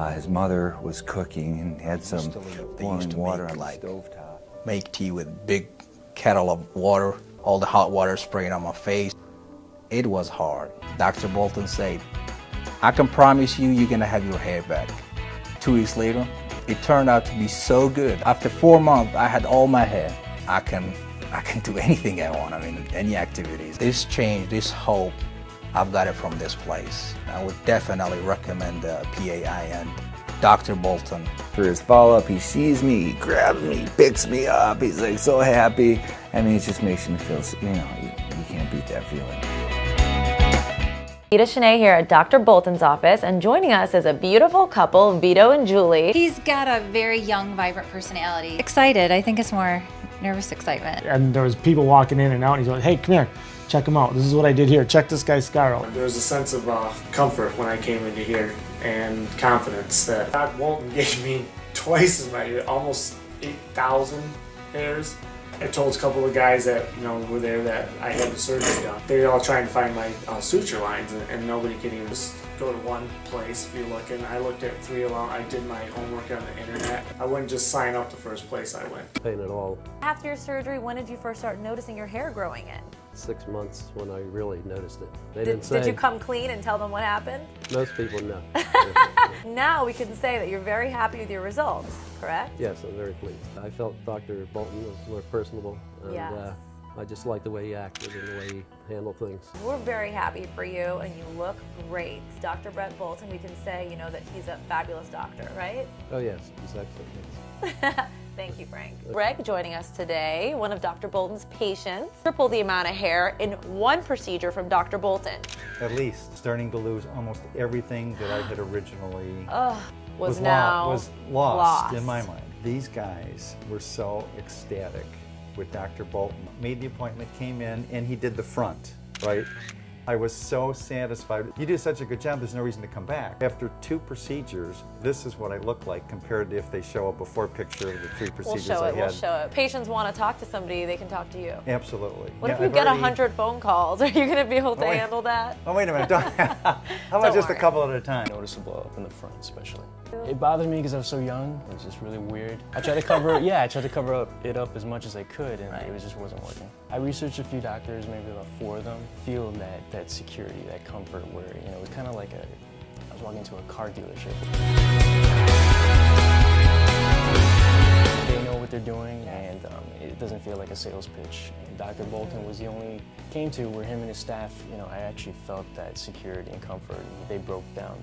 His mother was cooking and had some boiling water on the stovetop. Make tea with big kettle of water, all the hot water spraying on my face. It was hard. Dr. Bolton said, I can promise you, you're gonna have your hair back. 2 weeks later, it turned out to be so good. After 4 months, I had all my hair. I can do anything I want, I mean, any activities. This change, this hope, I've got it from this place. I would definitely recommend PAI and Dr. Bolton. For his follow-up, he sees me, he grabs me, he picks me up, he's like so happy. I mean, it just makes me feel, you know, you can't beat that feeling. Vita Shanae here at Dr. Bolton's office, and joining us is a beautiful couple, Vito and Julie. He's got a very young, vibrant personality. Excited, I think it's more nervous excitement. And there was people walking in and out, and he's like, hey, come here, check him out. This is what I did here. Check this guy's scar out. There was a sense of comfort when I came into here and confidence that Dr. Bolton gave me twice as many, almost 8,000 hairs. I told a couple of guys that were there that I had the surgery done. They were all trying to find my suture lines, and nobody could even just go to one place, be looking. I looked at 3 along. I did my homework on the internet. I wouldn't just sign up the first place I went. Pain at all. After your surgery, when did you first start noticing your hair growing in? 6 months when I really noticed it. They Did didn't say. Did you come clean and tell them what happened? Most people know. Now we can say that you're very happy with your results, correct? Yes, I'm very pleased. I felt Dr. Bolton was more personable, and Yes. I just liked the way he acted and the way he handled things. We're very happy for you, and you look great. Dr. Brett Bolton, we can say, that he's a fabulous doctor, right? Oh yes, he's excellent. Yes. Thank you, Frank. Greg joining us today, one of Dr. Bolton's patients. Triple the amount of hair in one procedure from Dr. Bolton. At least starting to lose almost everything that I had originally Was lost in my mind. These guys were so ecstatic with Dr. Bolton. Made the appointment, came in, and he did the front, right? I was so satisfied. You do such a good job, there's no reason to come back. After 2 procedures, this is what I look like compared to if they show a before picture of the 3 procedures I had. We'll show it. Patients want to talk to somebody, they can talk to you. Absolutely. What if you get 100 phone calls? Are you going to be able to handle that? Oh, wait a minute. How about just a couple at a time? Noticeable up in the front, especially. It bothered me because I was so young. It was just really weird. I tried to cover it. Yeah, I tried to cover it up as much as I could, and it just wasn't working. I researched a few doctors, maybe about 4 of them. Feel that security, that comfort, where it was kind of like I was walking into a car dealership. They know what they're doing, and it doesn't feel like a sales pitch. And Dr. Bolton was the only came to where him and his staff, I actually felt that security and comfort. And they broke down.